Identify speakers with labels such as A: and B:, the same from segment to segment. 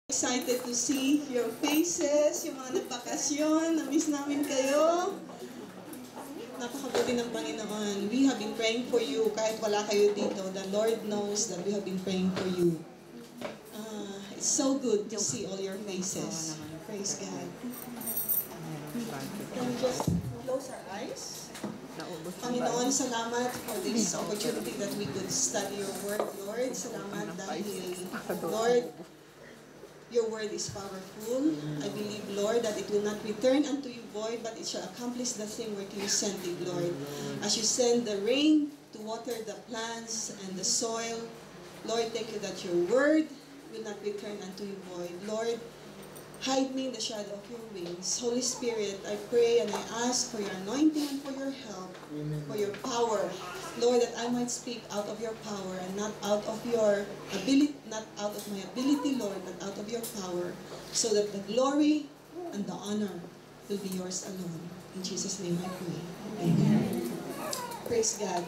A: Excited to see your faces, yung mga nagbakasyon, na-miss namin kayo. Napakabuti ng Panginoon. We have been praying for you kahit wala kayo dito. The Lord knows that we have been praying for you. It's so good to see all your faces. Praise God. Can we just close our eyes? Panginoon, salamat for this opportunity that we could study your word, Lord. Salamat dahil, Lord, your word is powerful. I believe, Lord, that it will not return unto you void, but it shall accomplish the thing whereto you sent it, Lord. As you send the rain to water the plants and the soil, Lord, thank you that your word will not return unto you void. Lord, hide me in the shadow of your wings. Holy Spirit, I pray and I ask for your anointing and for your help, for your power. Lord, that I might speak out of your power and not out of your ability, not out of my ability, Lord, but out of your power, so that the glory and the honor will be yours alone. In Jesus' name I pray. Amen. Praise God.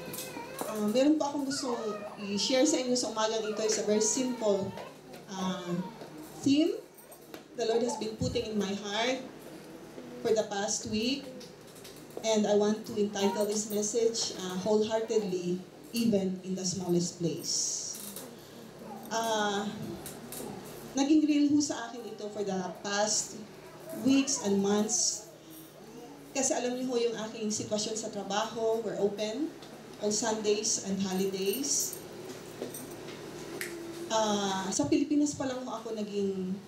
A: Meron pa akong gustong i-share sa inyo sa umagang ito. It's a very simple theme the Lord has been putting in my heart for the past week. And I want to entitle this message, Wholeheartedly, Even in the Smallest Place. Naging real ho sa akin ito for the past weeks and months. Kasi alam niyo ho yung aking sitwasyon sa trabaho. We're open on Sundays and holidays. Sa Pilipinas pa lang ho ako naging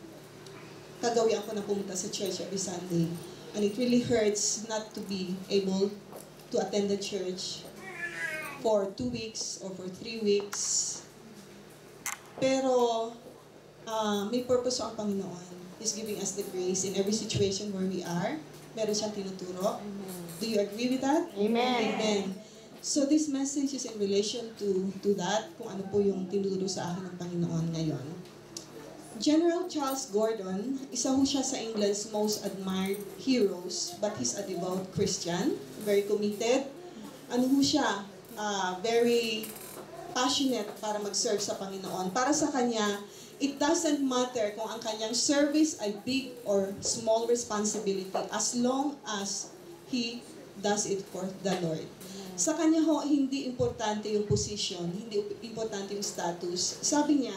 A: kagawi ako na pumunta sa church every Sunday. And it really hurts not to be able to attend the church for 2 weeks or for 3 weeks. Pero may purpose ang Panginoon. He's giving us the grace in every situation where we are. Meron siyang tinuturo. Do you agree with that?
B: Amen.
A: Amen. So this message is in relation to that, kung ano po yung tinuturo sa akin ng Panginoon ngayon. General Charles Gordon, isa ho siya sa England's most admired heroes, but he's a devout Christian, very committed. Ano ho siya? Very passionate para mag-serve sa Panginoon. Para sa kanya, it doesn't matter kung ang kanyang service ay big or small responsibility as long as he does it for the Lord. Sa kanya ho, hindi importante yung position, hindi importante yung status. Sabi niya,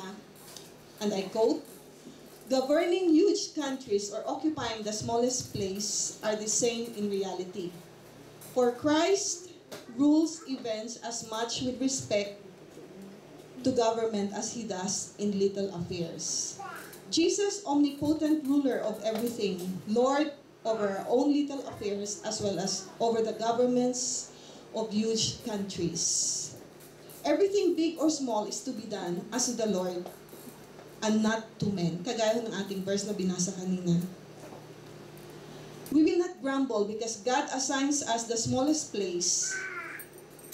A: and I quote, "Governing huge countries or occupying the smallest place are the same in reality. For Christ rules events as much with respect to government as he does in little affairs. Jesus, omnipotent ruler of everything, Lord over our own little affairs as well as over the governments of huge countries. Everything big or small is to be done as to the Lord and not to men." Kagaya ng ating verse na binasa kanina. We will not grumble because God assigns us the smallest place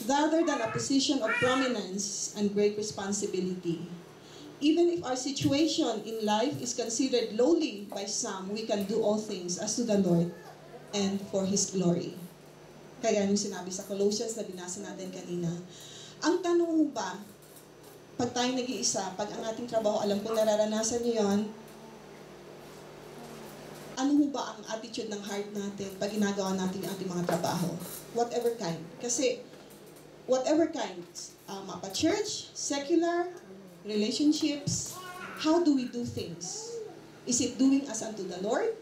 A: rather than a position of prominence and great responsibility. Even if our situation in life is considered lowly by some, we can do all things as to the Lord and for His glory. Kaya yung sinabi sa Colossians na binasa natin kanina. Ang tanong mo ba, pag tayo nag-iisa, pag ang ating trabaho, alam ko nararanasan niyo yun, ano ho ba ang attitude ng heart natin pag ginagawa natin ang ating mga trabaho? Whatever kind. Kasi, whatever kind, mapa-church, secular, relationships, how do we do things? Is it doing as unto the Lord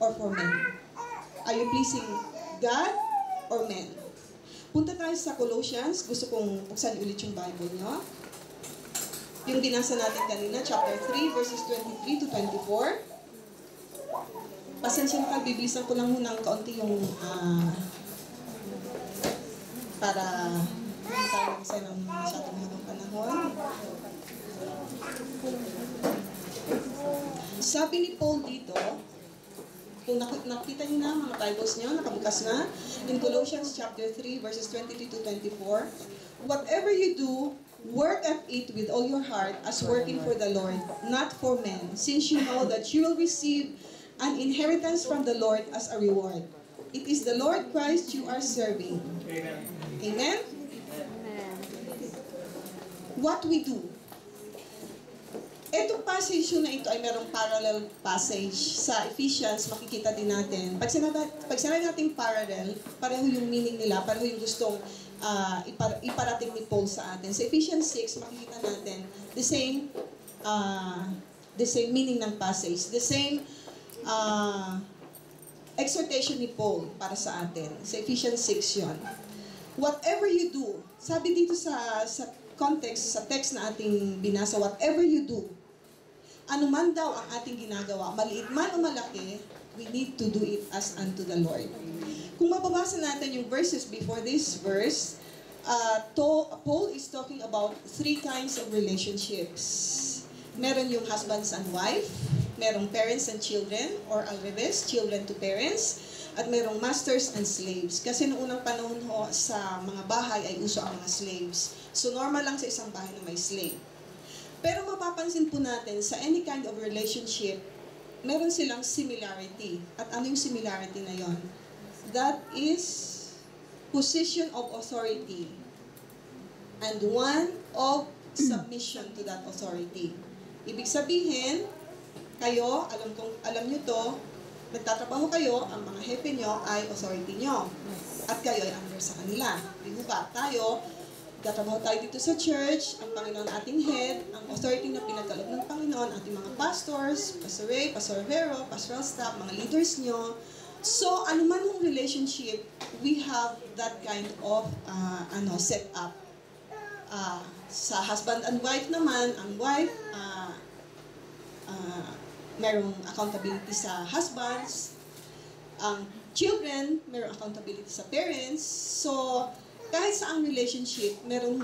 A: or for men? Are you pleasing God or men? Punta tayo sa Colossians. Gusto kong buksan ulit yung Bible nyo. Yung binasa natin kanina, chapter 3, verses 23 to 24. Pasensya na ka, bibilisan ko lang muna ng kaunti yung para hindi tayo mag-isa ng masyadong habang panahon. Sabi ni Paul dito, kung nakita niyo na, mga Bibles niyo, nakabukas na, in Colossians chapter 3, verses 23 to 24, "Whatever you do, work at it with all your heart as working for the Lord, not for men, since you know that you will receive an inheritance from the Lord as a reward. It is the Lord Christ you are serving." Amen? Amen? What we do. Etong passage na ito ay merong parallel passage. Sa Ephesians, makikita din natin. Pag sinabi natin parallel, pareho yung meaning nila, pareho yung gustong iparating ni Paul sa atin. Sa Ephesians 6, makikita natin the same meaning ng passage, the same exhortation ni Paul para sa atin. Sa Ephesians 6 yon. Whatever you do, sabi dito sa context, sa text na ating binasa, whatever you do, anuman daw ang ating ginagawa, maliit man o malaki, we need to do it as unto the Lord. Kung mababasa natin yung verses before this verse, Paul is talking about 3 kinds of relationships. Meron yung husbands and wife, merong parents and children, or al revés, children to parents, at merong masters and slaves. Kasi noong unang panahon ho, sa mga bahay ay uso ang mga slaves. So normal lang sa isang bahay na may slave. Pero mapapansin po natin, sa any kind of relationship, meron silang similarity. At ano yung similarity na yon? That is position of authority and one of submission to that authority. Ibig sabihin, kayo, alam nyo to, nagtatrabaho kayo, ang mga hepe nyo ay authority nyo. At kayo ay under sa kanila. Di ba? Tayo, nagtatrabaho tayo dito sa church, ang Panginoon ating head, ang authority na pinagkaloob ng Panginoon, ating mga pastors, Pastor Ray, Pastor Vero, pastoral staff, mga leaders nyo. So, anuman yung relationship, we have that kind of set up. Sa husband and wife naman, ang wife, merong accountability sa husbands, ang children, merong accountability sa parents. So, kahit sa ang relationship, merong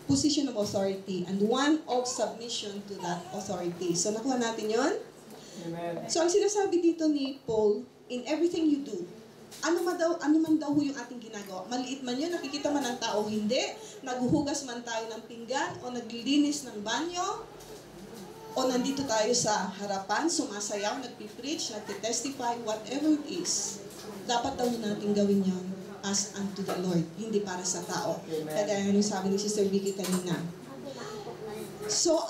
A: position of authority and one of submission to that authority. So, nakuha natin yon. So, ang sinasabi dito ni Paul, in everything you do, ano man daw yung ating ginagawa. Maliit man yun, nakikita man ng tao, hindi. Naghuhugas man tayo ng pinggan o naglilinis ng banyo, o nandito tayo sa harapan, sumasayaw, nagpipreach, nagtitestify, whatever it is, dapat daw natin gawin yon as unto the Lord, hindi para sa tao. Kagaya yung sabi ni Sister Vicky kanina. So,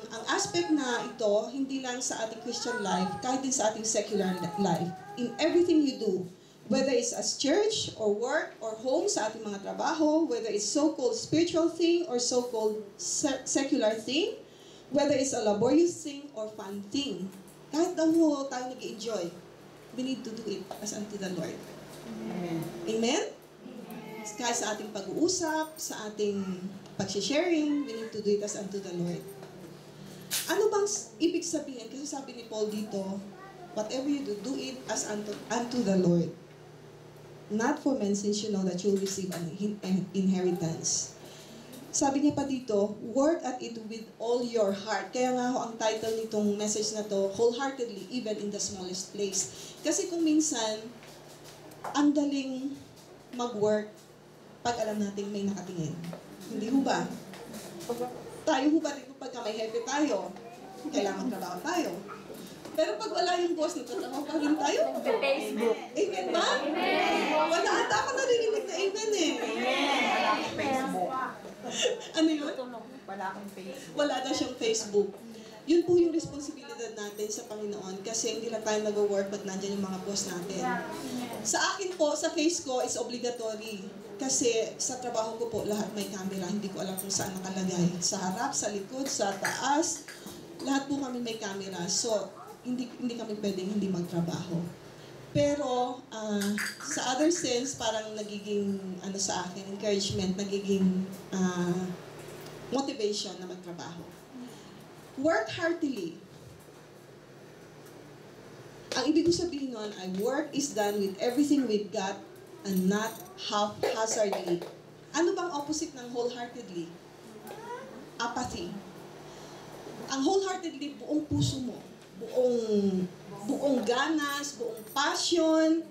A: ang aspect na ito, hindi lang sa ating Christian life, kahit din sa ating secular life. In everything you do, whether it's as church, or work, or home, sa ating mga trabaho, whether it's so-called spiritual thing, or so-called secular thing, whether it's a laborious thing or fun thing, kahit daw tayo nag-enjoy, we need to do it as unto the Lord. Amen? Amen? Kahit sa ating pag-uusap, sa ating pag-sharing, we need to do it as unto the Lord. Ano bang ibig sabihin? Kasi sabi ni Paul dito, whatever you do, do it as unto the Lord. Not for men, since you know that you'll receive an inheritance. Sabi niya pa dito, work at it with all your heart. Kaya nga ang title nitong message na to, wholeheartedly, even in the smallest place. Kasi kung minsan, ang daling mag-work pag alam natin may nakatingin. Hindi ho ba? Tayo ho ba dito pagka may hepe tayo, kailangan magtrabaho tayo. Pero pag wala yung boss, nagtatrabaho pa rin tayo.
B: Sa Facebook.
A: Amen ba? Amen! Wala ata ako narinig na amen eh.
B: Amen! Wala akong Facebook.
A: Ano yun?
B: Wala akong Facebook.
A: Wala na siyang Facebook. Yun po yung responsibilidad natin sa Panginoon kasi hindi lang tayo nag-work pag nandyan yung mga boss natin. Sa akin po, sa face ko, is obligatory. Kasi sa trabaho ko po, lahat may camera. Hindi ko alam kung saan nakalagay. Sa harap, sa likod, sa taas. Lahat po kami may camera. So, hindi kami pwedeng hindi magtrabaho. Pero, sa other sense, parang nagiging, sa akin, encouragement, nagiging motivation na magtrabaho. Work heartily. Ang ibig ko sabihin nun ay work is done with everything we've got and not haphazardly. Ano bang opposite ng wholeheartedly? Apathy. Ang wholeheartedly, buong puso mo. Buong ganas, buong passion,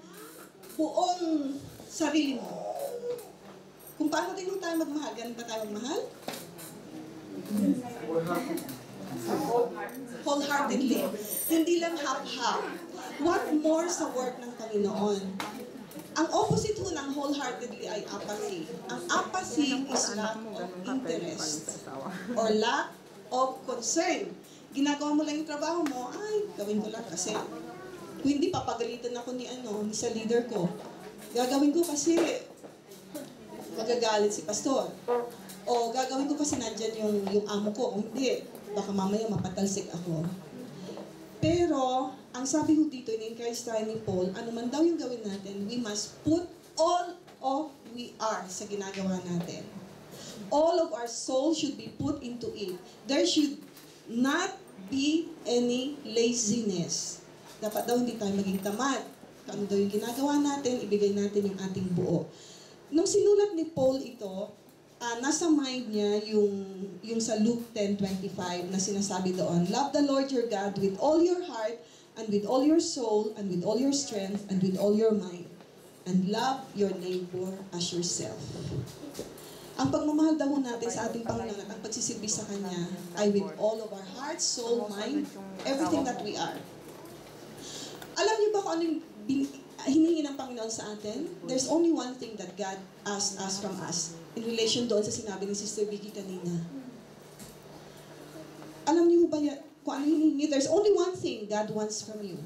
A: buong sarili mo. Kung paano din tayo magmahal, ganun ba tayo magmahal? Wholeheartedly. Hindi lang half-half. What more sa work ng Panginoon? Ang opposite ho ng wholeheartedly ay apathy. Ang apathy is lack of interest or lack of concern. Ginagawa mo lang yung trabaho mo, ay, gawin ko lang kasi. Kung hindi, papagalitan ako ni sa leader ko. Gagawin ko kasi magagalit si pastor. O gagawin ko kasi nandyan yung amo ko. O hindi, baka mamaya mapatalsik ako. Pero, ang sabi ko dito, in-encourage tayo ni Paul, ano man daw yung gawin natin, we must put all of we are sa ginagawa natin. All of our soul should be put into it. There should not be any laziness. Dapat daw hindi tayo maging tamad. Ano daw yung ginagawa natin, ibigay natin yung ating buo. Nung sinulat ni Paul ito, nasa mind niya yung sa Luke 10:25 na sinasabi doon, love the Lord your God with all your heart, and with all your soul, and with all your strength, and with all your mind. And love your neighbor as yourself. Ang pagmamahal daw natin sa ating Panginoon at ang pagsisilbi sa Kanya ay with all of our heart, soul, mind, everything that we are. Alam niyo ba kung ano yung hinihingi ng Panginoon sa atin? There's only one thing that God asked us from us in relation doon sa sinabi ni Sister Vicky kanina. Alam niyo ba kung ano hinihingi? There's only one thing God wants from you.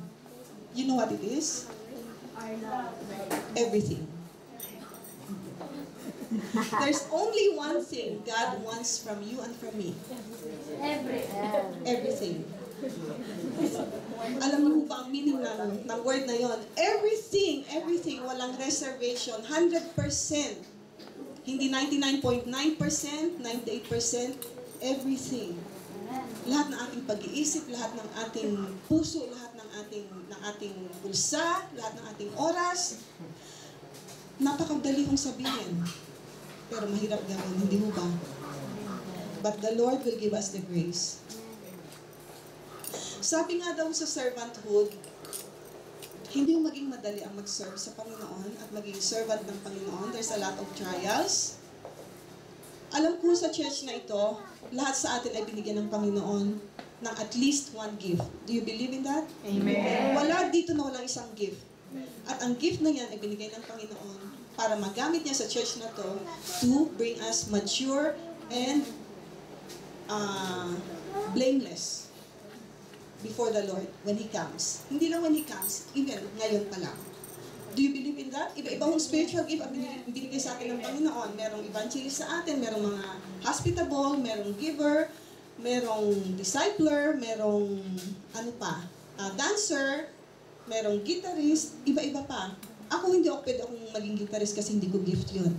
A: You know what it is? Everything. There's only one thing God wants from you and from me. Everything. Alam niyo ba ang meaning ng word na yon? Everything, walang reservation, 100%. Hindi 99.9%, 98%, everything. Lahat ng ating pag-iisip, lahat ng ating puso, lahat ng ating bulsa, lahat ng ating oras. Napakadali kong sabihin. Pero mahirap gawin, hindi mo ba? But the Lord will give us the grace. Sabi nga daw sa servanthood, hindi mo maging madali ang mag-serve sa Panginoon at maging servant ng Panginoon. There's a lot of trials. Alam ko sa church na ito, lahat sa atin ay binigyan ng Panginoon ng at least one gift. Do you believe in that?
B: Amen.
A: Wala dito na walang isang gift. At ang gift na yan ay binigay ng Panginoon para magamit niya sa church na to bring us mature and blameless before the Lord when He comes. Hindi lang when He comes, even ngayon pa lang. Do you believe in that? Iba-ibang spiritual gift ang binigay sa atin ng Panginoon. Merong evangelist sa atin, merong mga hospitable, merong giver, merong discipler, merong dancer, merong guitarist, iba-iba pa. Ako hindi ako pwede akong maging guitarist kasi hindi ko gift yun.